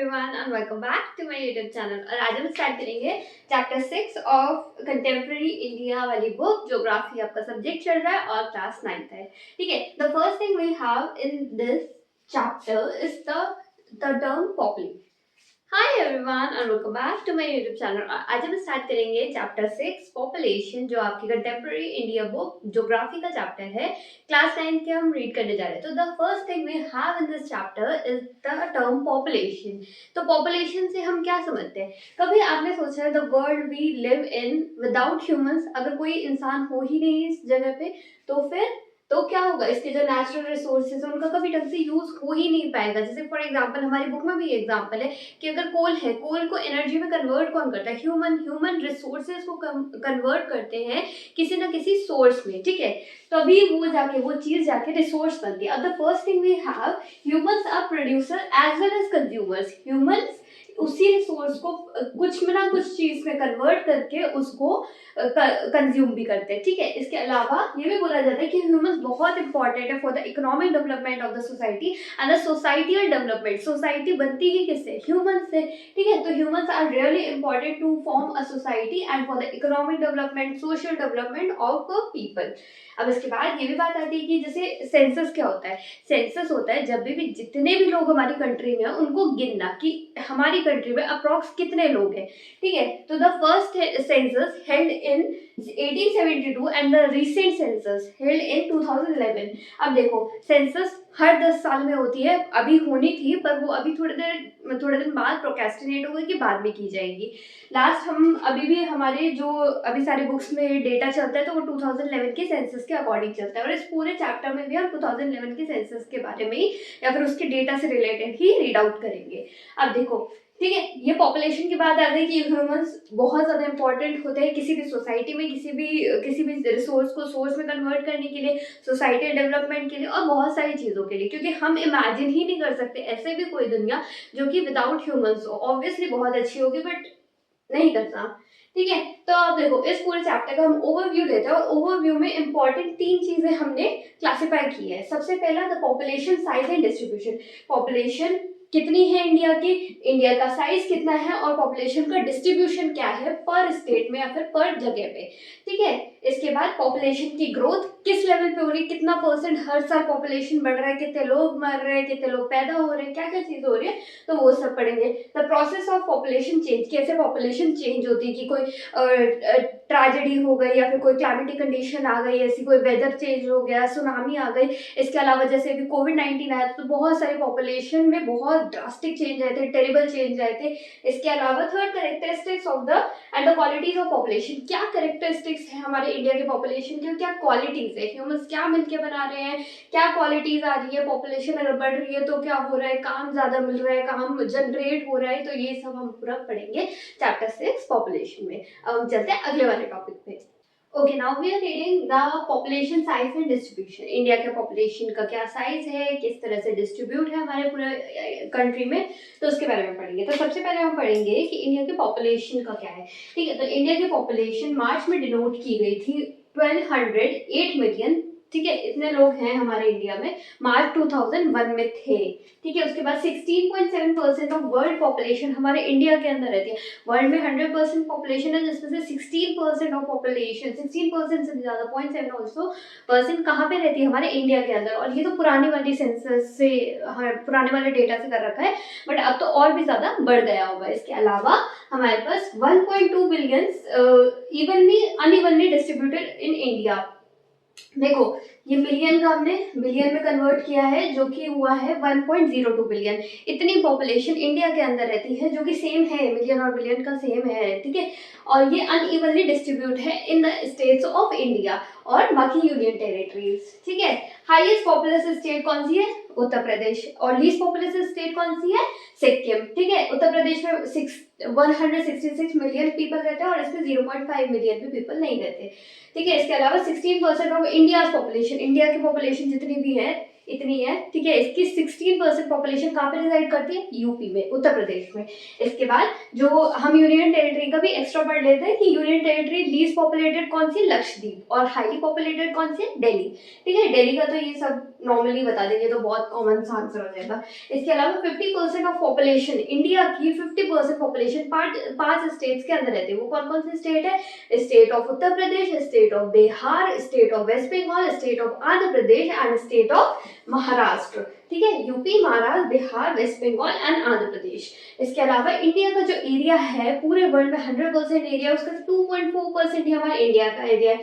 Everyone and welcome back to my YouTube channel. और आज हम स्टार्ट करेंगे चैप्टर 6 ऑफ कंटेम्प्रेरी इंडिया वाली बुक। ज्योग्राफी आपका सब्जेक्ट चल रहा है और क्लास 9th है। ठीक है, the first thing we have in this chapter is the term population. Hi everyone and welcome back to my YouTube channel. आज हम स्टार्ट करेंगे चैप्टर 6 पॉपुलेशन, जो आपकी कंटेम्प्रेरी इंडिया बुक ज्योग्राफी का चैप्टर है। क्लास 9 के हम रीड करने जा रहे हैं। तो the first thing we have in this chapter is the term population. तो पॉपुलेशन से हम क्या समझते हैं? कभी आपने सोचा है the world we live in without humans, अगर कोई इंसान हो ही नहीं इस जगह पे तो क्या होगा? इसके जो नेचुरल रिसोर्सेज है उनका कभी ढंग से यूज हो ही नहीं पाएगा। जैसे फॉर एग्जांपल हमारी बुक में भी एग्जांपल है कि अगर कोल है, कोल को एनर्जी में कन्वर्ट कौन करता है? ह्यूमन रिसोर्सेज को कन्वर्ट करते हैं किसी ना किसी सोर्स में। ठीक है, तभी वो चीज जाके रिसोर्स बनती है। अब the first thing we have, humans are producer as well as consumers. Humans उसी रिसोर्स को कुछ ना कुछ चीज में कन्वर्ट करके उसको कंज्यूम भी करते हैं। ठीक है, इसके अलावा ये भी बोला जाता है कि ह्यूमंस बहुत इंपॉर्टेंट है for the economic development of the society and the societal development. Society बनती ही किससे? ह्यूमंस से। ठीक है, तो humans are really important to form a society and for the economic development, social development of people. अब इसके बाद ये भी बात आती है कि जैसे सेंसस क्या होता है? सेंसस होता है जब भी जितने भी लोग हमारी कंट्री में हैं उनको गिनना कि हमारी कंट्री में अप्रॉक्स कितने लोग हैं। ठीक है, तो the first census held in 1872 and the recent census held in 2011। अब देखो, सेंसस हर 10 साल में होती है। अभी होनी थी पर वो अभी थोड़े दिन बाद प्रोक्रेस्टिनेट हो गई कि बाद में की जाएगी। लास्ट हम अभी भी हमारे जो अभी सारी बुक्स में डेटा चलता है तो वो 2011 के सेंसस के अकॉर्डिंग चलता है। और इस पूरे चैप्टर में भी हम 2011 के सेंसस के बारे में ही या फिर उसके डेटा से रिलेटेड ही रीड आउट करेंगे। अब देखो, ठीक है, ये पॉपुलेशन की बात आ गई कि ह्यूमंस बहुत ज़्यादा इंपॉर्टेंट होते हैं किसी भी सोसाइटी में, किसी भी रिसोर्स को सोर्स में कन्वर्ट करने के लिए, सोसाइटल डेवलपमेंट के लिए और बहुत सारी चीज़ों के लिए। क्योंकि हम इमेजिन ही नहीं कर सकते ऐसे भी कोई दुनिया जो कि विदाउट ह्यूमंस हो। ऑब्वियसली बहुत अच्छी होगी बट नहीं करता। ठीक है, तो अब देखो इस पूरे चैप्टर का हम ओवरव्यू लेते हैं और ओवरव्यू में इंपॉर्टेंट 3 चीजें हमने क्लासिफाई की है। सबसे पहला the population size and distribution. Population कितनी है इंडिया की, इंडिया का साइज कितना है और पॉपुलेशन का डिस्ट्रीब्यूशन क्या है पर स्टेट में या फिर पर जगह पे। ठीक है, इसके बाद पॉपुलेशन की ग्रोथ किस लेवल पे हो रही है, कितना परसेंट हर साल पॉपुलेशन बढ़ रहा है, कितने लोग मर रहे हैं, कितने लोग पैदा हो रहे हैं, क्या क्या चीज हो रही है, तो वो सब पढ़ेंगे। The process of population change, कैसे पॉपुलेशन चेंज होती है कि कोई ट्रेजेडी हो गई या फिर कोई क्लाइमेटिक कंडीशन आ गई, ऐसी कोई वेदर चेंज हो गया, सुनामी आ गई। इसके अलावा जैसे अभी कोविड-19 आया तो बहुत सारे पॉपुलेशन में बहुत ड्रास्टिक चेंज आए थे, टेरिबल चेंज आए थे। इसके अलावा third characteristics of the end the qualities of population. क्या कैरेक्टरिस्टिक्स है हमारे इंडिया के पॉपुलेशन की, क्या क्वालिटीज है, ह्यूमंस क्या मिलके बना रहे हैं, क्या क्वालिटीज आ रही है, पॉपुलेशन अगर बढ़ रही है तो क्या हो रहा है, काम ज्यादा मिल रहा है, काम जनरेट हो रहा है, तो ये सब हम पूरा पढ़ेंगे चैप्टर 6 पॉपुलेशन में। अब हम चलते हैं अगले वाले टॉपिक पे। Okay, now we are reading the population size and distribution. India के पॉपुलेशन का क्या साइज है, किस तरह से डिस्ट्रीब्यूट है हमारे पूरे कंट्री में, तो उसके बारे में पढ़ेंगे। तो सबसे पहले हम पढ़ेंगे कि इंडिया के पॉपुलेशन का क्या है। ठीक है, तो इंडिया की पॉपुलेशन मार्च में डिनोट की गई थी 1208 मिलियन। ठीक है, इतने लोग हैं हमारे इंडिया में, मार्च 2001 में थे। ठीक है, उसके बाद 16.7% ऑफ वर्ल्ड पॉपुलेशन हमारे इंडिया के अंदर रहती है। वर्ल्ड में 100% पॉपुलेशन है जिसमें से 16% ऑफ पॉपुलेशन, 16% से ज़्यादा 0.7 ऑल्सो परसेंट कहाँ पे रहती है? हमारे इंडिया के अंदर। और ये तो पुरानी वाली सेंसस से, हाँ, पुराने वाले डेटा से कर रखा है, बट अब तो और भी ज़्यादा बढ़ गया होगा। इसके अलावा हमारे पास 1.2 billion evenly unevenly distributed in India. देखो, ये मिलियन का हमने बिलियन में कन्वर्ट किया है, जो कि हुआ है 1.02 बिलियन। इतनी पॉपुलेशन इंडिया के अंदर रहती है, जो कि सेम है, मिलियन और बिलियन का सेम है। ठीक है, और ये अनइवनली डिस्ट्रीब्यूट है in the states of India और बाकी यूनियन टेरिटरीज। ठीक है, हाईएस्ट पॉपुलस स्टेट कौन सी है? उत्तर प्रदेश। और लीस्ट पॉपुलस स्टेट कौन सी है? सिक्किम। ठीक है, उत्तर प्रदेश में 166 मिलियन पीपल रहते हैं और इसमें 0.5 मिलियन भी पीपल नहीं रहते। ठीक है, इसके अलावा 16% ऑफ इंडिया पॉपुलेशन, इंडिया की पॉपुलेशन जितनी भी है इतनी है। ठीक है, इसकी 16% पॉपुलेशन कहाँ पे रिजाइड करती है? यूपी में, उत्तर प्रदेश में। इसके बाद जो हम यूनियन टेरिटरी का भी एक्स्ट्रा पढ़ लेते हैं कि यूनियन टेरिटरी लीस्ट पॉपुलेटेड कौन सी? लक्षद्वीप। और हाईली पॉपुलेटेड कौन सी है? दिल्ली। ठीक है, दिल्ली का तो ये सब नॉर्मली बता देंगे तो बहुत कॉमन सा आंसर हो जाएगा। इसके अलावा 50% ऑफ पॉपुलेशन, इंडिया की 50% पॉपुलेशन पांच स्टेट्स के अंदर रहती है। वो कौन कौन से स्टेट है? State of Uttar Pradesh, state of Bihar, state of West Bengal, state of Andhra Pradesh and state of Maharashtra. ठीक है, UP, Maharashtra, Bihar, West Bengal and Andhra Pradesh. इसके अलावा इंडिया का जो एरिया है पूरे वर्ल्ड में 100% एरिया, उसका 2.4% ही हमारे इंडिया का एरिया है।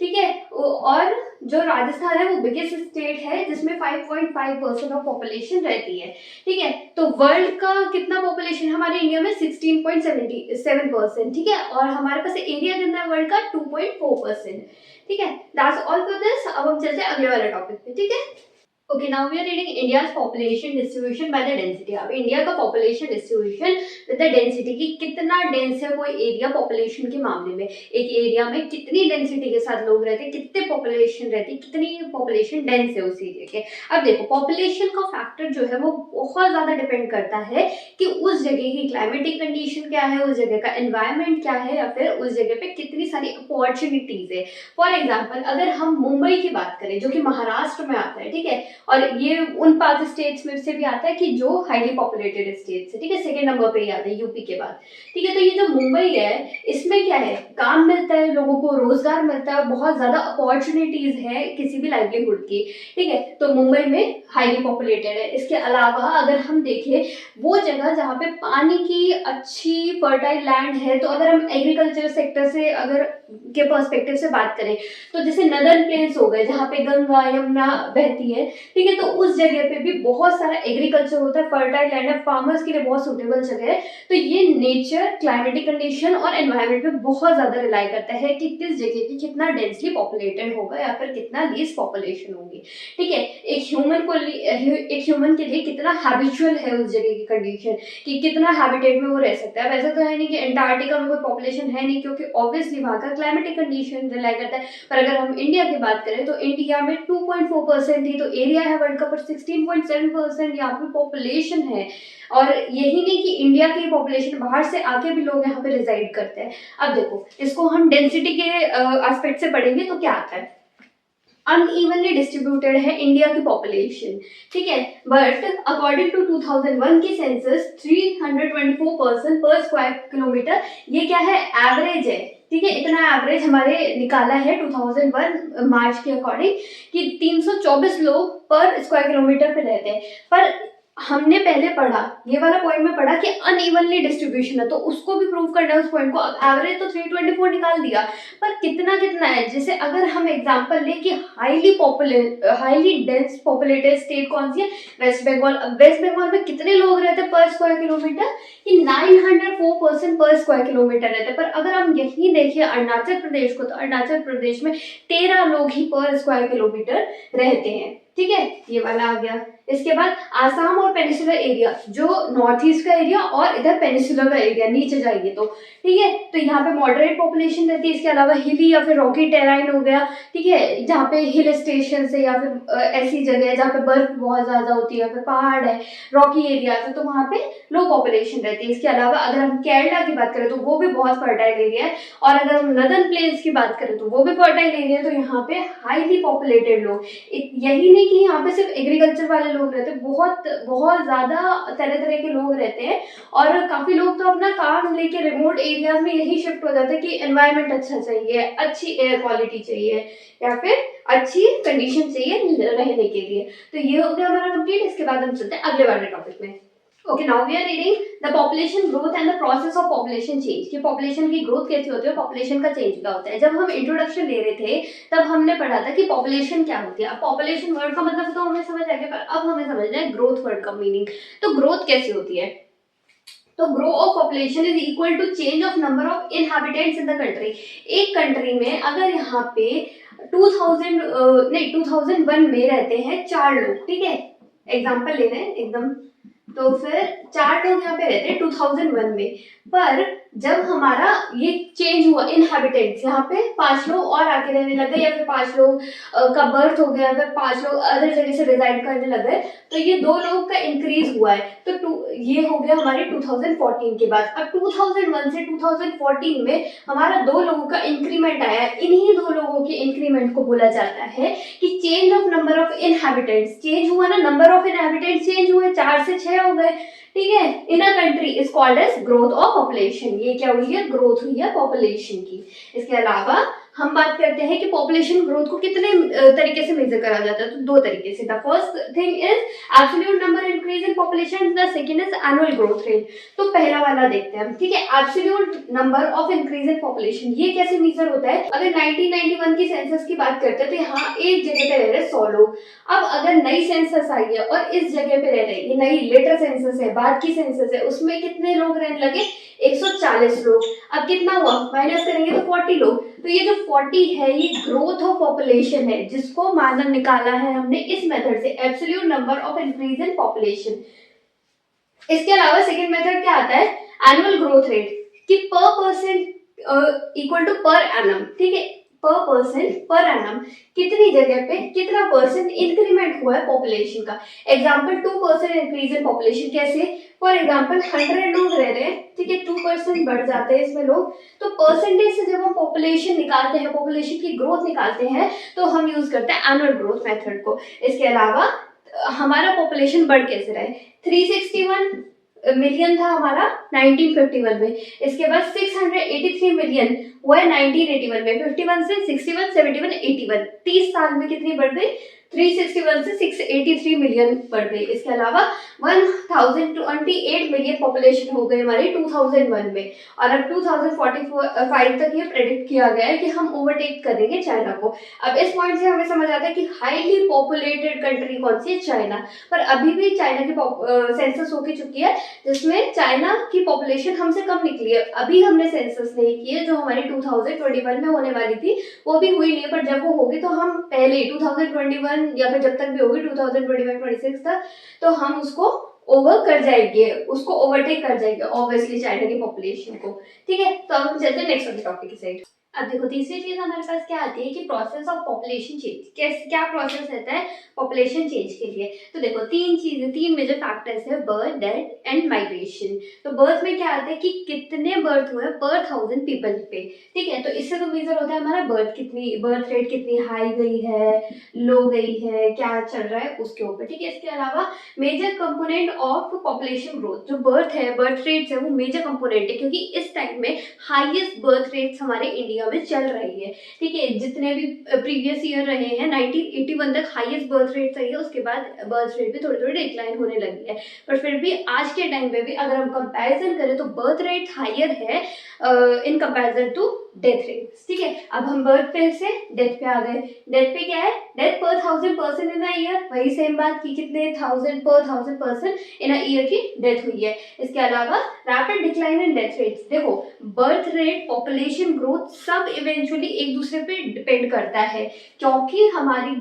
ठीक है, और जो राजस्थान है वो बिगेस्ट स्टेट है जिसमें 5.5% ऑफ पॉपुलेशन रहती है। ठीक है, तो वर्ल्ड का कितना पॉपुलेशन हमारे इंडिया में? 16.77%। ठीक है, और हमारे पास एरिया कितना है वर्ल्ड का? 2.4%। ठीक है, दैट्स ऑल फॉर दिस। अब हम चलते हैं अगले वाले टॉपिक पे। ठीक है, okay, now we are reading India's population distribution by the density. अब इंडिया का population distribution with the density की कितना डेंस है कोई एरिया पॉपुलेशन के मामले में, एक एरिया में कितनी डेंसिटी के साथ लोग रहते हैं, कितने पॉपुलेशन रहती है, कितनी पॉपुलेशन डेंस है उस एरिया के। अब देखो, पॉपुलेशन का फैक्टर जो है वो बहुत ज्यादा डिपेंड करता है कि उस जगह की क्लाइमेटिक कंडीशन क्या है, उस जगह का एनवायरमेंट क्या है, या फिर उस जगह पे कितनी सारी अपॉर्चुनिटीज है। फॉर एग्जाम्पल, अगर हम मुंबई की बात करें जो कि महाराष्ट्र में आता है, ठीक है, और ये उन 5 स्टेट्स में से भी आता है कि जो हाईली पॉपुलेटेड स्टेट्स है। ठीक है, सेकंड नंबर पे ही आता है यूपी के बाद। ठीक है, तो ये जो मुंबई है इसमें क्या है, काम मिलता है लोगों को, रोजगार मिलता है, बहुत ज्यादा अपॉर्चुनिटीज है किसी भी लाइवलीहुड की। ठीक है, तो मुंबई में हाईली पॉपुलेटेड है। इसके अलावा अगर हम देखें वो जगह जहाँ पे पानी की अच्छी फर्टाइल लैंड है, तो अगर हम एग्रीकल्चर सेक्टर से अगर के पर्सपेक्टिव से बात करें तो जैसे नदर्न प्लेन्स हो गए जहाँ पे गंगा यमुना बहती है। ठीक है, तो उस जगह पे भी बहुत सारा एग्रीकल्चर होता है, फर्टाइल लैंड है, फार्मर्स के लिए बहुत सुटेबल जगह है। तो ये नेचर, क्लाइमेटिक कंडीशन और एनवायरनमेंट पे बहुत ज्यादा रिलाई करता है कि किस जगह की कितना डेंसली पॉपुलेटेड होगा या फिर कितना लीस्ट पॉपुलेशन होगी। ठीक है, एक ह्यूमन के लिए कितना हैबिचुअल है उस जगह की कंडीशन, कि कितना हैबिटेट में वो रह सकता है। वैसे तो है नहीं कि अंटार्कटिका में कोई पॉपुलेशन है नहीं, क्योंकि ऑब्वियसली वहाँ का क्लाइमेटिक कंडीशन रिलाई करता है। पर अगर हम इंडिया की बात करें तो इंडिया में 2.4% ही तो एरिया है वर्ल्ड का, पर 16.7% यहाँ पे पॉपुलेशन है। और यही नहीं कि इंडिया की पॉपुलेशन, बाहर से आके भी लोग यहाँ पे रिजाइड करते हैं। अब देखो, इसको हम डेंसिटी के एस्पेक्ट से पढ़ेंगे तो क्या आता है। अनइवनली डिस्ट्रीब्यूटेड है इंडिया की पॉपुलेशन। ठीक है, बट अकॉर्डिंग टू 2001 की सेंसस 324 पर्सन पर स्क्वायर किलोमीटर, ये क्या है, एवरेज है। ठीक है, इतना एवरेज हमारे निकाला है 2001 मार्च के अकॉर्डिंग कि 324 लोग पर स्क्वायर किलोमीटर पे रहते हैं। पर हमने पहले पढ़ा, ये वाला पॉइंट में पढ़ा कि अनइवनली डिस्ट्रीब्यूशन है, तो उसको भी प्रूव करना है उस पॉइंट को। एवरेज तो 324 निकाल दिया, पर कितना कितना है। जैसे अगर हम एग्जांपल लें कि हाईली डेंस पॉपुलेटेड स्टेट कौन सी है, वेस्ट बंगाल। अब वेस्ट बंगाल में कितने लोग रहते हैं पर स्क्वायर किलोमीटर, कि 904 पर्सन पर स्क्वायर किलोमीटर रहते हैं। पर अगर हम यही देखिए अरुणाचल प्रदेश को, तो अरुणाचल प्रदेश में 13 लोग ही पर स्क्वायर किलोमीटर रहते हैं। ठीक है, ये वाला आ गया। इसके बाद आसाम और पेनिसुलर एरिया, जो नॉर्थ ईस्ट का एरिया और इधर पेनिसुलर का एरिया नीचे जाएंगे तो, ठीक है, तो यहाँ पे मॉडरेट पॉपुलेशन रहती है। इसके अलावा हिली या फिर रॉकी टेराइन हो गया। ठीक है, जहाँ पे हिल स्टेशन है या फिर ऐसी जगह है जहाँ पे बर्फ बहुत ज्यादा होती है, फिर पहाड़ है, रॉकी एरिया है, तो वहाँ पे लो पॉपुलेशन रहती है। इसके अलावा अगर हम केरला की बात करें तो वो भी बहुत फर्टाइल एरिया है, और अगर हम नदर्न प्लेन्स की बात करें तो वो भी फर्टाइल एरिया है। तो यहाँ पे हाईली पॉपुलेटेड लोग, यही नहीं कि यहाँ पे सिर्फ एग्रीकल्चर वाले लोग रहते हैं, बहुत बहुत ज्यादा तरह तरह के लोग रहते हैं। और काफी लोग तो अपना काम लेके रिमोट एरियाज में यही शिफ्ट हो जाते हैं कि एनवायरनमेंट अच्छा चाहिए, अच्छी एयर क्वालिटी चाहिए, या फिर अच्छी कंडीशन चाहिए रहने के लिए। तो ये हो गया हमारा कंप्लीट। इसके बाद हम चलते हैं अगले वाले टॉपिक में। Okay, now we are reading the population growth and the process of population change, कि पॉपुलेशन की ग्रोथ कैसी होती है, पॉपुलेशन का चेंज क्या होता है। जब हम इंट्रोडक्शन ले रहे थे तब हमने पढ़ा था कि पॉपुलेशन क्या होती है। अब पॉपुलेशन वर्ड का मतलब तो हमें समझ आ गया, पर अब हमें समझना है ग्रोथ वर्ड का मीनिंग। तो ग्रोथ कैसी होती है, तो grow of population is equal to change of number of inhabitants in the country. एक कंट्री में अगर यहाँ पे 2001 में रहते हैं 4 लोग, ठीक है, एग्जाम्पल ले रहे हैं एकदम, तो फिर 4 लोग यहाँ पे रहते हैं 2001 में, पर जब हमारा ये चेंज हुआ इनहैबिटेंट्स, यहाँ पे 5 लोग और आके रहने लग गए, या फिर 5 लोग का बर्थ हो गया, फिर 5 लोग अदर जगह से रिजाइड करने लग गए, तो ये 2 लोगों का इंक्रीज हुआ है। तो ये हो गया हमारे 2014 के बाद। अब 2001 से 2014 में हमारा 2 लोगों का इंक्रीमेंट आया। इन्हीं 2 लोगों के इंक्रीमेंट को बोला जाता है कि change of number of inhabitants. Change हुआ ना, नंबर ऑफ इनहैबिटेंट्स चेंज हुए, 4 से 6 हो गए, ठीक है। In a country is called as growth of population. ये क्या हुई है, ग्रोथ हुई है पॉपुलेशन की। इसके अलावा हम बात करते हैं कि पॉपुलेशन ग्रोथ को कितने तरीके से मेजर करा जाता है, तो 2 तरीके से। The first thing is absolute number increase in population, the second is annual growth rate. तो पहला वाला देखते हैं हम, ठीक है। Absolute number of increase in population ये कैसे मेजर होता है? अगर 1991 की सेंसस की बात करते हैं तो यहाँ एक जगह पे रह रहे 100 लोग। अब अगर नई सेंसस आई है और इस जगह पे रह रहे, ये नई लेटर सेंसस है, बाद की सेंसस है, उसमें कितने लोग रहने लगे? 140 लोग। अब कितना हुआ, माइनस करेंगे तो 40 लोग। तो ये जो 40 है ये ग्रोथ ऑफ पॉपुलेशन है, जिसको माना निकाला है हमने इस मेथड से, absolute number of increase in population. इसके अलावा सेकंड मेथड क्या आता है, एनुअल ग्रोथ रेट, कि पर percent equal to per annum, ठीक है। पर परसेंट पर एनम कितनी जगह पे कितना परसेंट इंक्रीमेंट हुआ है पॉपुलेशन का। एग्जाम्पल 2% इंक्रीज इन पॉपुलेशन कैसे? फॉर एग्जाम्पल 100 लोग रह रहे हैं, ठीक है, 2% बढ़ जाते हैं इसमें लोग, तो परसेंटेज से जब हम पॉपुलेशन निकालते हैं, पॉपुलेशन की ग्रोथ निकालते हैं, तो हम यूज करते हैं एनुअल ग्रोथ मेथड को। इसके अलावा हमारा पॉपुलेशन बढ़ कैसे रहा है, 361 मिलियन था हमारा 1951 में, इसके बाद 683 मिलियन हुआ है 1981 में। 51 से 61, 71, 81, 30 साल में कितनी बढ़ गई? 361 से 683 मिलियन बढ़ गई। इसके अलावा 1028 मिलियन पॉपुलेशन हो गई हमारी 2001 में, और अब 2045 तक ये प्रेडिक्ट किया गया है कि हम ओवरटेक करेंगे चाइना को। अब इस पॉइंट से हमें समझ आता है कि हाईली पॉपुलेटेड कंट्री कौन सी है, चाइना। पर अभी भी चाइना की सेंसस होके चुकी है, जिसमें चाइना की पॉपुलेशन हमसे कम निकली है। अभी हमने सेंसस नहीं की है, जो हमारी 2021 में होने वाली थी वो भी हुई नहीं है, पर जब वो होगी तो हम पहले 2021 या फिर जब तक भी होगी 2025-26 तक, तो हम उसको ओवर कर जाएंगे, उसको ओवरटेक कर जाएंगे ऑब्वियसली चाइना की पॉपुलेशन को, ठीक है। तो अब हम चलते हैं नेक्स्ट वाले टॉपिक की साइड। अब देखो तीसरी चीज हमारे पास क्या आती है कि प्रोसेस ऑफ पॉपुलेशन चेंज। क्या प्रोसेस रहता है पॉपुलेशन चेंज के लिए? तो देखो 3 मेजर फैक्टर्स है, बर्थ, डेथ एंड माइग्रेशन। तो बर्थ में क्या आता है कि कितने बर्थ हुए पर 1000 पीपल पे, ठीक है। तो इससे तो मेजर होता है हमारा बर्थ रेट कितनी हाई गई है, लो गई है, क्या चल रहा है उसके ऊपर, ठीक है। इसके अलावा major component of population growth, जो बर्थ है, बर्थ रेट्स है, वो मेजर कंपोनेंट है, क्योंकि इस टाइम में हाईएस्ट बर्थ रेट्स हमारे इंडिया में चल रही है, ठीक है। जितने भी प्रीवियस ईयर रहे हैं 1981 तक हाईएस्ट बर्थ रेट रही है, उसके बाद बर्थ रेट भी थोड़ी थोड़ी डिक्लाइन होने लगी है। पर फिर भी आज के टाइम पे भी अगर हम कंपैरिजन करें तो बर्थ रेट हायर है in comparison to death rate, ठीक है। अब हम बर्थ पे से डेथ पे आ गए। डेथ पे क्या है, डेथ पर 1000 पर्सन इन अ ईयर, वही सेम बात की कितने 1000 पर 1000 पर्सन इन अ ईयर की डेथ हुई है। इसके अलावा rapid decline in death rates, देखो बर्थ रेट, पॉपुलेशन ग्रोथ सब इवेंचुअली एक दूसरे पे डिपेंड करता है, क्योंकि हमारी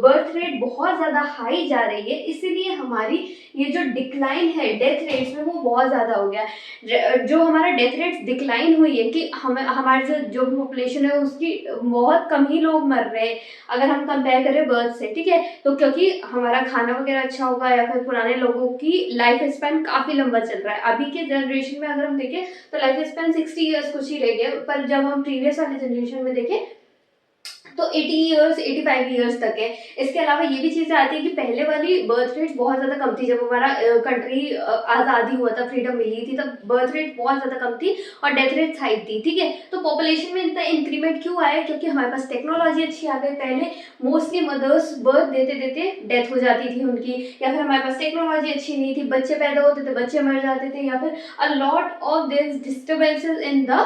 बर्थ रेट बहुत ज़्यादा हाई जा रही है, इसीलिए हमारी ये जो डिक्लाइन है डेथ रेट्स में वो बहुत ज़्यादा हो गया। जो हमारा डेथ रेट्स डिक्लाइन हुई है कि हमारे जो भी पॉपुलेशन है उसकी बहुत कम ही लोग मर रहे हैं अगर हम कंपेयर करें बर्थ से, ठीक है। तो क्योंकि हमारा खाना वगैरह अच्छा होगा, या फिर पुराने लोगों की लाइफ स्पैन काफ़ी लंबा चल रहा है। अभी के जनरेशन में अगर हम देखें तो लाइफ स्पैन 60 ईयर्स कुछ ही रह गया, पर जब हम प्रीवियस वाले जनरेशन में देखें तो 80 ईयर्स 85 ईयर्स तक है। इसके अलावा ये भी चीज़ें आती है कि पहले वाली बर्थ रेट बहुत ज़्यादा कम थी, जब हमारा कंट्री आज़ादी हुआ था, फ्रीडम मिली थी, तब बर्थ रेट बहुत ज़्यादा कम थी और डेथ रेट हाई थी, ठीक है। तो पॉपुलेशन में इतना इंक्रीमेंट क्यों आया, क्योंकि हमारे पास टेक्नोलॉजी अच्छी आ गई। पहले मोस्टली मदर्स बर्थ देते देते डेथ हो जाती थी उनकी, या फिर हमारे पास टेक्नोलॉजी अच्छी नहीं थी, बच्चे पैदा होते थे बच्चे मर जाते थे, या फिर a lot of this disturbances in the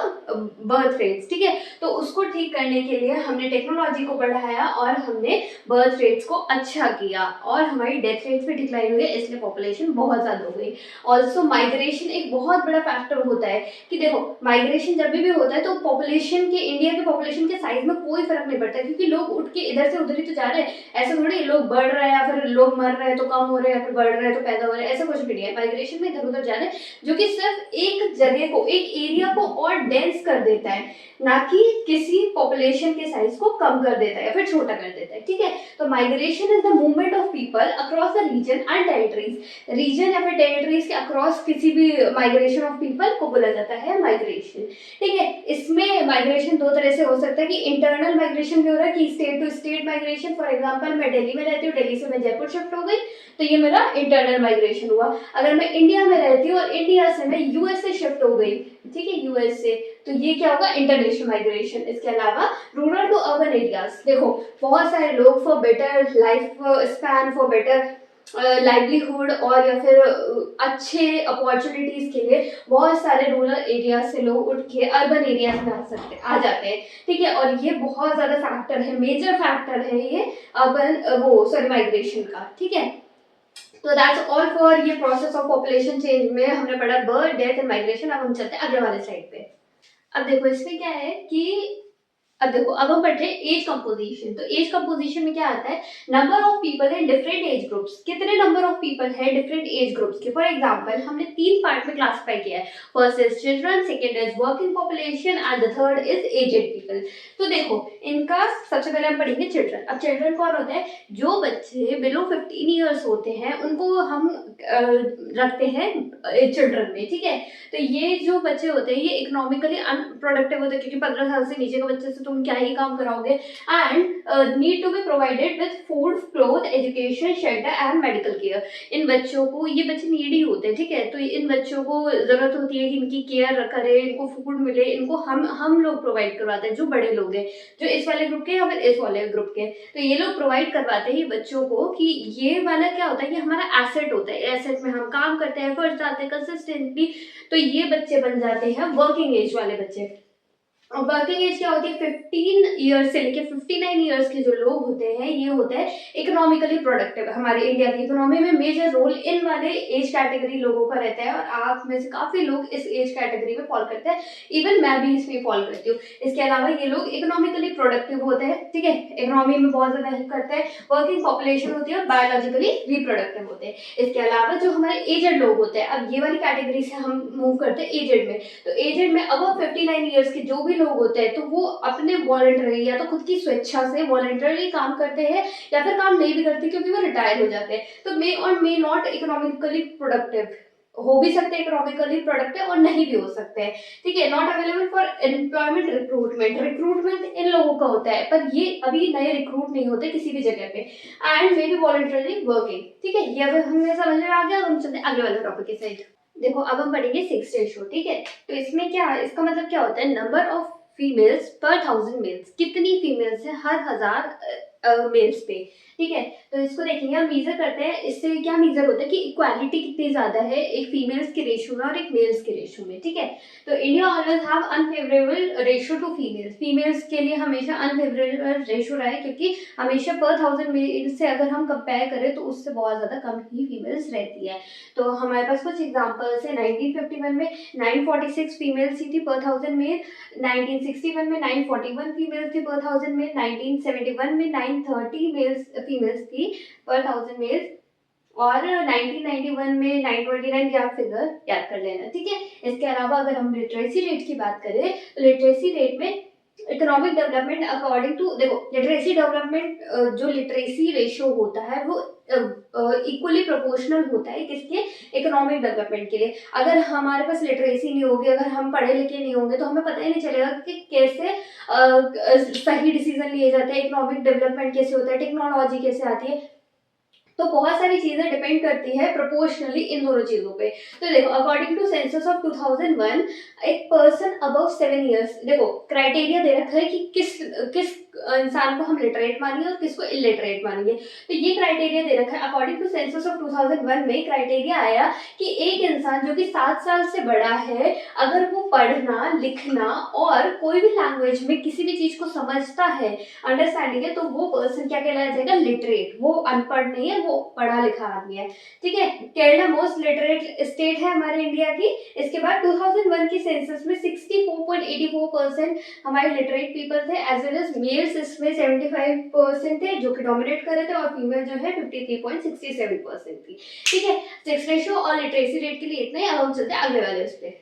birth rates, ठीक है। तो उसको ठीक करने के लिए हमने टेक्नोलॉजी टेक्नोलॉजी को बढ़ाया और हमने बर्थ रेट्स को अच्छा किया और हमारी डेथ रेट्स भी डिक्लाइन हुई, इसलिए पॉपुलेशन बहुत ज़्यादा हो गई। ऑल्सो माइग्रेशन एक बहुत बड़ा फैक्टर होता है कि देखो माइग्रेशन जब भी होता है तो पॉपुलेशन के, इंडिया के पॉपुलेशन के साइज में कोई फर्क नहीं पड़ता, क्योंकि लोग उठ के इधर से उधर ही तो जा रहे हैं। ऐसा थोड़ी लोग बढ़ रहे हैं या फिर लोग मर रहे हैं तो कम हो रहे हैं या फिर बढ़ रहे हैं तो पैदा हो रहे हैं, ऐसा कुछ भी नहीं है। माइग्रेशन में इधर उधर जा रहे हैं जो कि सिर्फ एक जगह को, एक एरिया को और डेंस कर देता है, ना कि किसी पॉपुलेशन के साइज को कम कर देता है या फिर छोटा कर देता है। ठीक है, तो migration is the movement of people across the region and territories. Region या फिर टेरिटरीज के अक्रॉस किसी भी माइग्रेशन ऑफ पीपल को बोला जाता है माइग्रेशन। ठीक है, इसमें माइग्रेशन दो तरह से हो सकता है कि इंटरनल माइग्रेशन भी हो रहा है कि state to state migration. For example मैं दिल्ली में रहती हूँ, दिल्ली से मैं जयपुर शिफ्ट हो गई तो ये मेरा इंटरनल माइग्रेशन हुआ। अगर मैं इंडिया में रहती हूँ और इंडिया से मैं यूएस से शिफ्ट हो गई, ठीक है, यूएस से, तो ये क्या होगा, इंटरनेशनल माइग्रेशन। इसके अलावा रूरल टू अर्बन एरियाज, देखो बहुत सारे लोग for better life span, for better livelihood और या फिर अच्छे अपॉर्चुनिटीज के लिए बहुत सारे रूरल एरिया से लोग उठ के अर्बन एरियाज में आ जाते हैं। ठीक है, और ये बहुत ज्यादा फैक्टर है, मेजर फैक्टर है ये अर्बन माइग्रेशन का। ठीक है, तो दैट्स ऑल फॉर ये प्रोसेस ऑफ पॉपुलेशन चेंज में हमने पढ़ा बर्थ, डेथ एंड माइग्रेशन। अब हम चलते हैं अगले वाले स्लाइड पे। अब देखो इसमें क्या है कि अब देखो अब हम पढ़ते हैं एज कंपोजिशन। तो एज कंपोजिशन में क्या आता है, number of people in different age groups, कितने नंबर ऑफ पीपल है डिफरेंट एज ग्रुप्स के। फॉर एग्जांपल हमने 3 पार्ट में क्लासिफाई किया है, first is children, second is working population and the third is aged people. तो देखो इनका सबसे पहले हम पढ़ेंगे चिल्ड्रन। अब चिल्ड्रन कौन होता है, जो बच्चे बिलो 15 ईयर्स होते हैं उनको हम रखते हैं चिल्ड्रन में। ठीक है, तो ये जो बच्चे होते हैं ये इकोनॉमिकली अनप्रोडक्टिव होते हैं, क्योंकि 15 साल से नीचे के बच्चे से तुम क्या ही काम कराओगे, and need to be provided with food, cloth, education, shelter and medical care. इन बच्चों को, ये बच्चे नीडी होते हैं, ठीक है, तो इन बच्चों को जरूरत होती है कि इनकी केयर करें, इनको फूड मिले, इनको हम लोग प्रोवाइड करवाते हैं, जो बड़े लोग हैं, जो इस वाले ग्रुप के या फिर इस वाले ग्रुप के, तो ये लोग प्रोवाइड करवाते हैं बच्चों को। कि ये वाला क्या होता है, ये हमारा एसेट होता है, एसेट में हम काम करते हैं, एफर्ट्स डालते हैं कंसिस्टेंटली, तो ये बच्चे बन जाते हैं वर्किंग एज वाले बच्चे। और वर्किंग एज क्या होती है, 15 ईयर्स से लेके 59 ईयर्स के जो लोग होते हैं ये होता है इकोनॉमिकली प्रोडक्टिव। हमारे इंडिया की इकोनॉमी में मेजर रोल इन वाले एज कैटेगरी लोगों का रहता है, और आप में से काफी लोग इस एज कैटेगरी में फॉल करते हैं, इवन मैं भी इसमें फॉल करती हूँ। इसके अलावा ये लोग इकोनॉमिकली प्रोडक्टिव होते हैं, ठीक है, इकोनॉमी में बहुत ज्यादा हेल्प करते हैं, वर्किंग पॉपुलेशन होती है और बायोलॉजिकली रिप्रोडक्टिव होते हैं। इसके अलावा जो हमारे एजेड लोग होते हैं, अब ये वाली कैटेगरी से हम मूव करते हैं एजेड में, तो एजेड में अब 59 ईयर्स के जो भी लोग होते हैं तो वो अपने वॉलंटरी या तो खुद की स्वेच्छा से वॉलंटरी काम करते हैं, या फिर काम नहीं भी करते क्योंकि वो रिटायर हो जाते हैं। तो मे और मे नॉट इकोनॉमिकली प्रोडक्टिव, हो भी सकते हैं इकोनॉमिकली प्रोडक्टिव और नहीं भी हो सकते हैं। ठीक है, not available for employment recruitment, recruitment इन लोगों का होता है पर ये अभी नए रिक्रूट नहीं होते किसी भी जगह पे, and may be voluntary working. ठीक है, ये अगर हमें समझ में आ गया, हम चलते हैं अगले वाले टॉपिक की साइड। देखो अब हम पढ़ेंगे 6 रेशियो। ठीक है, तो इसमें क्या, इसका मतलब क्या होता है, नंबर ऑफ फीमेल्स पर 1000 मेल्स, कितनी फीमेल्स है हर 1000 मेल्स पे। ठीक है, तो इसको देखेंगे हम, मीजर करते हैं, इससे क्या मीजर होता है कि इक्वालिटी कितनी ज्यादा है एक फीमेल्स के रेशियो में और एक मेल्स के रेशियो में। ठीक है, तो India always have unfavourable ratio two females, females के लिए हमेशा अनफेवरेबल रेशियो रहा है, क्योंकि हमेशा पर 1000 मेल्स से अगर हम कंपेयर करें तो उससे बहुत ज्यादा कम ही फीमेल्स रहती है। तो हमारे पास कुछ एग्जाम्पल्स है, 1951 में 946 फीमेल्स थी पर 1000 मेल, 1961 में 941 फीमेल्स थी पर 1000 मेल, 1971 में 930 फीमेल्स थी पर 1000 मेल्स, और 1991 में 929 आप फिगर याद कर लेना। ठीक है, इसके अलावा अगर हम लिटरेसी रेट की बात करें तो लिटरेसी रेट में इकोनॉमिक डेवलपमेंट अकॉर्डिंग टू, देखो लिटरेसी डेवलपमेंट, जो लिटरेसी रेशियो होता है वो इक्वली प्रोपोर्शनल होता है किसके, इकोनॉमिक डेवलपमेंट के लिए। अगर हमारे पास लिटरेसी नहीं होगी, अगर हम पढ़े लिखे नहीं होंगे तो हमें पता ही नहीं चलेगा कि कैसे सही डिसीजन लिए जाते हैं, इकोनॉमिक डेवलपमेंट कैसे होता है, टेक्नोलॉजी कैसे आती है। तो बहुत सारी चीजें डिपेंड करती है प्रोपोर्शनली इन दोनों चीजों पे। तो देखो अकॉर्डिंग टू सेंसस ऑफ 2001 एक पर्सन अबव 7 इयर्स, देखो क्राइटेरिया दे रखा है कि किस किस इंसान को हम लिटरेट मानेंगे और किसको इलिटरेट मानेंगे। तो ये क्राइटेरिया दे रखा है अकॉर्डिंग टू सेंसस ऑफ 2001 में। क्राइटेरिया आया कि एक इंसान जो कि 7 साल से बड़ा है, अगर वो पढ़ना लिखना और कोई भी लैंग्वेज में किसी भी चीज को समझता है, अंडरस्टैंडिंग है, तो वो पर्सन क्या कहलाया जाएगा, लिटरेट। वो अनपढ़ नहीं है, वो पढ़ा लिखा आदमी है। ठीक है, केरला मोस्ट लिटरेट स्टेट है हमारे इंडिया की। इसके बाद 2001 की सेंसस में 64.84% हमारे लिटरेट पीपल थे, एज वेल एज मेल्स इसमें 75% थे जो कि डोमिनेट कर रहे थे, और फीमेल जो है 53.67% थी। ठीक है, सेक्स रेशियो और लिटरेसी रेट के लिए इतना ही। अब हम चलते हैं अगले वाले उस पे।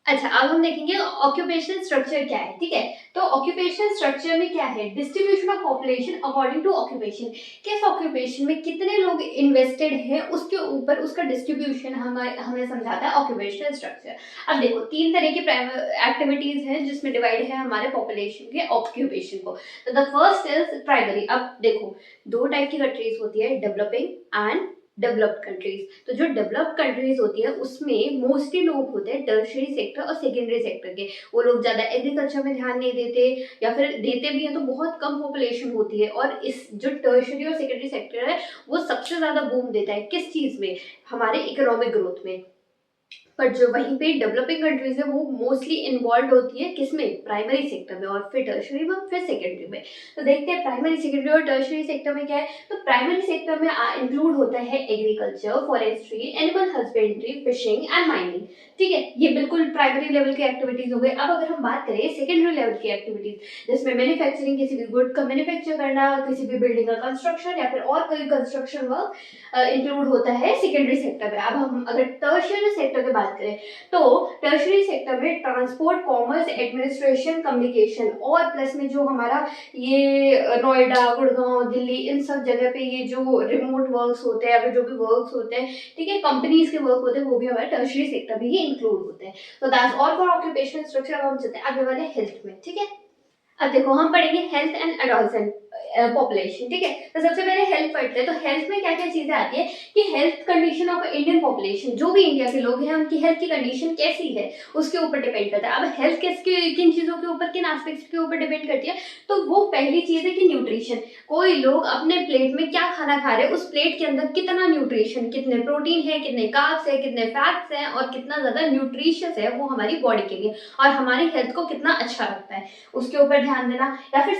अच्छा, अब हम देखेंगे ऑक्यूपेशनल स्ट्रक्चर क्या है। ठीक है, तो ऑक्यूपेशनल स्ट्रक्चर में क्या है, distribution of population according to occupation. किस ऑक्यूपेशन में कितने लोग इन्वेस्टेड हैं उसके ऊपर उसका डिस्ट्रीब्यूशन हमें समझाता है ऑक्यूपेशनल स्ट्रक्चर। अब देखो 3 तरह की एक्टिविटीज हैं जिसमें डिवाइड है हमारे पॉपुलेशन के ऑक्यूपेशन को। तो द फर्स्ट इज प्राइमरी। अब देखो 2 टाइप की कंट्रीज होती है, डेवलपिंग एंड डेवलप्ड कंट्रीज। तो जो डेवलप्ड कंट्रीज होती है उसमें मोस्टली लोग होते हैं टर्शियरी सेक्टर और सेकेंडरी सेक्टर के। वो लोग ज्यादा एग्रीकल्चर में ध्यान नहीं देते, या फिर देते भी हैं तो बहुत कम पॉपुलेशन होती है। और इस जो टर्शियरी और सेकेंडरी सेक्टर है वो सबसे ज्यादा बूम देता है किस चीज में, हमारे इकोनॉमिक ग्रोथ में। पर जो वहीं पे डेवलपिंग कंट्रीज है वो मोस्टली इन्वॉल्व होती है किसमें, प्राइमरी सेक्टर में, और फिर टर्शरी में, फिर सेकेंडरी में। तो देखते हैं प्राइमरी सेकेंडरी और टर्शरी सेक्टर में क्या है। तो प्राइमरी सेक्टर में इंक्लूड होता है agriculture, forestry, animal husbandry, fishing and mining. ठीक है, ये बिल्कुल प्राइमरी लेवल की एक्टिविटीज हो गई। अब अगर हम बात करें सेकेंडरी लेवल की एक्टिविटीज, जिसमें मैन्युफैक्चरिंग, किसी भी गुड का मैन्युफैक्चर करना, किसी भी बिल्डिंग का कंस्ट्रक्शन या फिर और कोई कंस्ट्रक्शन वर्क इंक्लूड होता है सेकेंडरी सेक्टर में। अब हम अगर टर्शियरी सेक्टर की बात करें तो टर्शियरी सेक्टर में ट्रांसपोर्ट, कॉमर्स, एडमिनिस्ट्रेशन, कम्युनिकेशन, और प्लस में जो हमारा ये नोएडा, गुड़गांव, दिल्ली, इन सब जगह पे ये जो रिमोट वर्क्स होते हैं या फिर जो भी वर्क्स होते हैं, ठीक है, कंपनीज के वर्क होते हैं, वो भी हमारे टर्शियरी सेक्टर में ही इंक्लूड होते हैं। तो that's all for occupational structure. अब हम चलते हैं अगले वाले हेल्थ में। ठीक है, अब देखो हम पढ़ेंगे हेल्थ एंड एडोलसेंट पॉपुलेशन। ठीक है, तो सबसे पहले हेल्थ पढ़ते हैं। तो हेल्थ में क्या क्या चीजें आती है कि health condition of Indian population, जो भी इंडिया के लोग हैं उनकी हेल्थ की कंडीशन कैसी है उसके ऊपर डिपेंड करता है। अब हेल्थ किन चीजों के ऊपर, किन एस्पेक्ट्स के ऊपर डिपेंड करती है, तो वो पहली चीज है कि न्यूट्रिशन। कोई लोग अपने प्लेट में क्या खाना खा रहे हैं, उस प्लेट के अंदर कितना न्यूट्रिशन, कितने प्रोटीन है, कितने कार्ब्स है, कितने फैट्स हैं, और कितना ज्यादा न्यूट्रिशियस है वो हमारी बॉडी के लिए और हमारी हेल्थ को कितना अच्छा रखता है, उसके ऊपर ध्यान देना। या फिर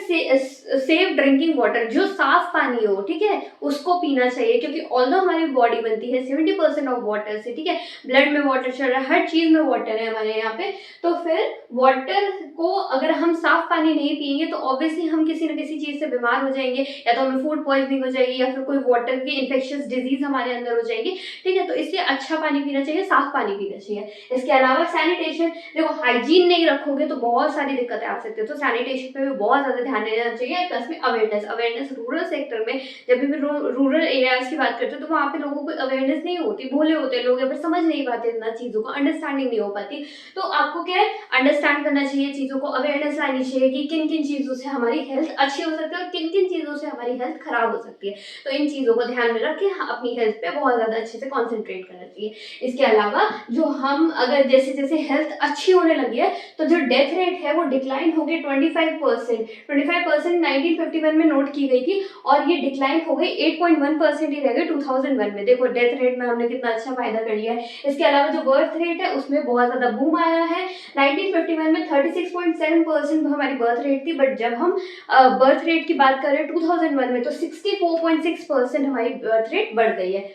सेफ ड्रिंकिंग वाटर, जो साफ पानी हो, ठीक है, उसको पीना चाहिए, क्योंकि ऑल्दो हमारी बॉडी बनती है 70% ऑफ वाटर से। ठीक है, ब्लड में वाटर चल रहा है, हर चीज में वाटर है हमारे यहाँ पे। तो फिर वाटर को अगर हम साफ पानी नहीं पियेंगे तो ऑब्वियसली हम किसी न किसी चीज से बीमार हो जाएंगे, या तो हमें फूड पॉइजनिंग हो जाएगी या फिर कोई वाटर की इन्फेक्शियस डिजीज हमारे अंदर हो जाएगी। ठीक है, तो इसलिए अच्छा पानी पीना चाहिए, साफ पानी पीना चाहिए। इसके अलावा सैनिटेशन, देखो हाइजीन नहीं रखोगे तो बहुत सारी दिक्कतें आ सकती है, तो सैनिटेशन पे भी बहुत ज्यादा ध्यान देना चाहिए। प्लस में अवेयरनेस रूरल सेक्टर में, जब भी रूरल एरियाज की बात करते हैं तो वहाँ पे लोगों को अवेयरनेस नहीं होती, भोले होते हैं लोग, या फिर समझ नहीं पाते इतना चीजों को, अंडरस्टैंडिंग नहीं हो पाती। तो आपको क्या है, अंडरस्टैंड करना चाहिए चीजों को, अवेयरनेस लानी चाहिए कि किन किन चीजों से हमारी हेल्थ अच्छी हो सकती है और किन किन चीजों से हमारी हेल्थ खराब हो सकती है। तो इन चीजों को ध्यान में रख के अपनी हेल्थ पे बहुत ज्यादा अच्छे से कॉन्सेंट्रेट करना चाहिए। इसके अलावा जो हम अगर जैसे जैसे हेल्थ अच्छी होने लगी है तो जो डेथ रेट है वो डिक्लाइन हो गई 25% 1951 में नोट की गई थी, और ये डिक्लाइन हो गई 8.1% ही रह गई 2001 में। देखो डेथ रेट में हमने कितना अच्छा फायदा कर लिया है। इसके अलावा जो बर्थ रेट है उसमें बहुत ज्यादा बूम आया है। 1951 में 36.7% हमारी बर्थ रेट थी, बट जब हम बर्थ रेट की बात करें 2001 में तो 64.6% हमारी बर्थ रेट बढ़ गई है।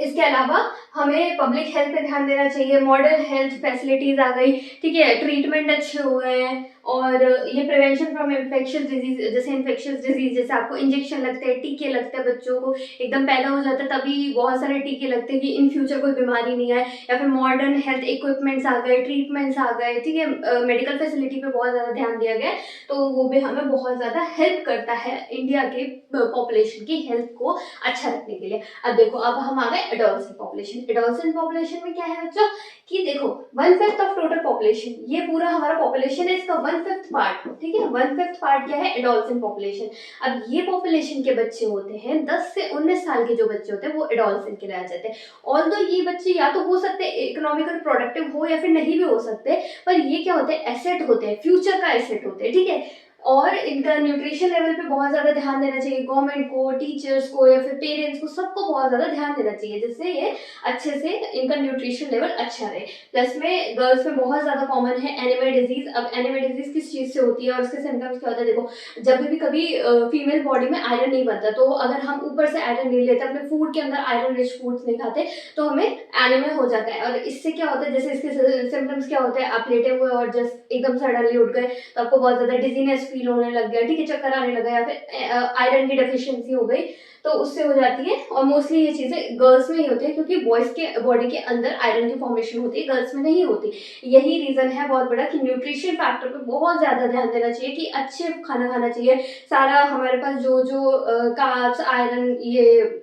इसके अलावा हमें पब्लिक हेल्थ पे ध्यान देना चाहिए, मॉडर्न हेल्थ फैसिलिटीज आ गई, ठीक है, ट्रीटमेंट अच्छे हो गए हैं, और ये प्रिवेंशन फ्रॉम इन्फेक्शियस डिजीज, जैसे इन्फेक्शियस डिजीज, जैसे आपको इंजेक्शन लगते हैं, टीके लगते हैं, बच्चों को एकदम पैदा हो जाता है तभी बहुत सारे टीके लगते हैं कि इन फ्यूचर कोई बीमारी नहीं आए। या फिर मॉडर्न हेल्थ इक्विपमेंट्स आ गए, ट्रीटमेंट्स आ गए, ठीक है, मेडिकल फैसिलिटी पे बहुत ज़्यादा ध्यान दिया गया है, तो वो भी हमें बहुत ज़्यादा हेल्प करता है इंडिया के पॉपुलेशन की हेल्थ को अच्छा रखने के लिए। अब देखो अब हम आ गए एडोलसेंट पॉपुलेशन। एडोलसेंट पॉपुलेशन में क्या है बच्चों कि देखो 1/5 ऑफ टोटल पॉपुलेशन, ये पूरा हमारा पॉपुलेशन है, इसका 1/5 पार्ट, ठीक है, 1/5 पार्ट क्या है, एडोलसेंट पॉपुलेशन। अब ये पॉपुलेशन के बच्चे होते हैं 10 से 19 साल के जो बच्चे होते हैं वो एडोलसेंट के लिए आ जाते हैं। ऑल्दो ये बच्चे या तो हो सकते हैं इकोनॉमिकल प्रोडक्टिव हो या फिर नहीं भी हो सकते, पर ये क्या होते हैं, एसेट होते हैं, फ्यूचर का एसेट होते हैं, ठीक है। और इनका न्यूट्रिशन लेवल पे बहुत ज़्यादा ध्यान देना चाहिए, गवर्नमेंट को, टीचर्स को या फिर पेरेंट्स को, सबको बहुत ज़्यादा ध्यान देना चाहिए, जिससे ये अच्छे से इनका न्यूट्रिशन लेवल अच्छा रहे। प्लस में गर्ल्स में बहुत ज़्यादा कॉमन है एनीमिया डिजीज। अब एनीमिया डिजीज किस चीज़ से होती है और उसके सिम्टम्स क्या होता है, देखो जब भी कभी फीमेल बॉडी में आयरन नहीं बनता, तो अगर हम ऊपर से आयरन नहीं लेते, अपने फूड के अंदर आयरन रिच फूड्स नहीं खाते, तो हमें एनीमिया हो जाता है। और इससे क्या होता है, जैसे इसके सिम्टम्स क्या होते हैं, आप लेटे हुए और जस्ट एकदम सडनली उठ गए तो आपको बहुत ज़्यादा डिजीनेस फील होने लग गया, ठीक है, चक्कर आने लगा, या फिर आयरन की डेफिशिएंसी हो गई, तो उससे हो जाती है। और मोस्टली ये चीज़ें गर्ल्स में ही होती है, क्योंकि बॉयज़ के बॉडी के अंदर आयरन की फॉर्मेशन होती है, गर्ल्स में नहीं होती। यही रीज़न है बहुत बड़ा कि न्यूट्रिशन फैक्टर पे बहुत ज़्यादा ध्यान देना चाहिए, कि अच्छे खाना खाना चाहिए। सारा हमारे पास जो जो कार्ब्स, आयरन, ये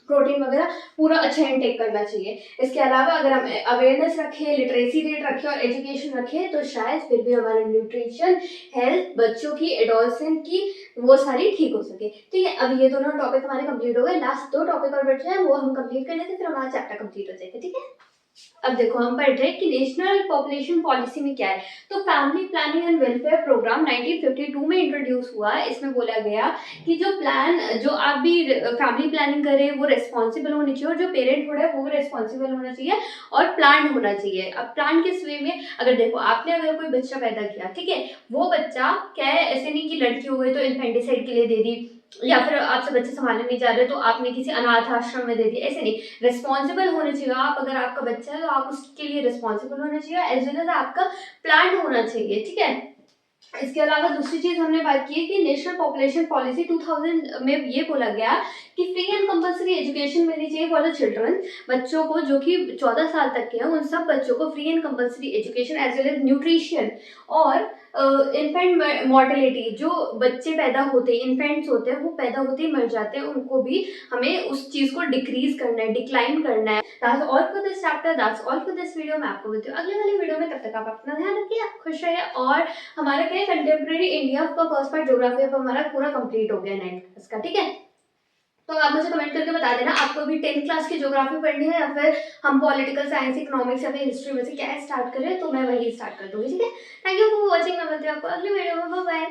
प्रोटीन वगैरह पूरा अच्छा इनटेक करना चाहिए। इसके अलावा अगर हम अवेयरनेस रखें, लिटरेसी रेट रखें और एजुकेशन रखें, तो शायद फिर भी हमारा न्यूट्रिशन, हेल्थ, बच्चों की, एडोलसेंट की, वो सारी ठीक हो सके। ठीक है, अब ये दोनों टॉपिक हमारे कंप्लीट हो गए। लास्ट 2 टॉपिक और बचे हैं, वो हम कंप्लीट कर लेते हैं, फिर हमारा चैप्टर कंप्लीट हो जाएगा। ठीक है, अब देखो हम पढ़ रहे हैं कि नेशनल पॉपुलेशन पॉलिसी में क्या है। तो family planning and welfare programme 1952 में इंट्रोड्यूस हुआ। इसमें बोला गया कि जो प्लान, जो आप भी फैमिली प्लानिंग करें वो रेस्पॉन्सिबल होनी चाहिए, और जो पेरेंटहुड है वो भी रेस्पॉन्सिबल होना चाहिए और प्लान होना चाहिए। अब प्लान किस वे में, अगर देखो आपने अगर कोई बच्चा पैदा किया, ठीक है, वो बच्चा क्या है, ऐसे नहीं कि लड़की हो गई तो इन्फेंटिसाइड के लिए दे दी, या फिर आपसे बच्चे संभालने नहीं जा रहे तो आपने किसी अनाथ आश्रम में दे दिया, ऐसे नहीं। रिस्पॉन्सिबल होने चाहिए आप, अगर आपका बच्चा है तो आप उसके लिए रिस्पॉन्सिबल होना चाहिए, एज वेल एज आपका प्लान होना चाहिए। ठीक है, इसके अलावा दूसरी चीज हमने बात की है कि नेशनल पॉपुलेशन पॉलिसी 2000 में ये बोला गया कि फ्री एंड कंपल्सरी एजुकेशन मिलनी चाहिए फॉर द चिल्ड्रन। बच्चों को जो कि 14 साल तक के हैं, उन सब बच्चों को free and compulsory education as well as nutrition. और इन्फेंट मॉर्टेलिटी, जो बच्चे पैदा होते हैं, इन्फेंट्स होते हैं, वो पैदा होते ही मर जाते हैं, उनको भी हमें उस चीज़ को डिक्रीज करना है, डिक्लाइन करना है। That's all for this chapter, that's all for this video. मैं आपको बताती हूँ अगले वाली वीडियो में। तब तक आप अपना ध्यान रखिए, आप खुश रहिए। और हमारा क्या है, कंटेम्प्रेरी इंडिया का फर्स्ट पार्ट ज्योग्राफी अब हमारा पूरा कंप्लीट हो गया 9th क्लास का। ठीक है, तो आप मुझे कमेंट करके बता देना आपको भी 10th क्लास की ज्योग्राफी पढ़नी है, या फिर हम पॉलिटिकल साइंस, इकोनॉमिक्स या फिर हिस्ट्री में से क्या स्टार्ट करें, तो मैं वही स्टार्ट कर दूंगी। ठीक है, थैंक यू फॉर वॉचिंग। मैं मिलती हूँ आपको अगली वीडियो में। Bye bye.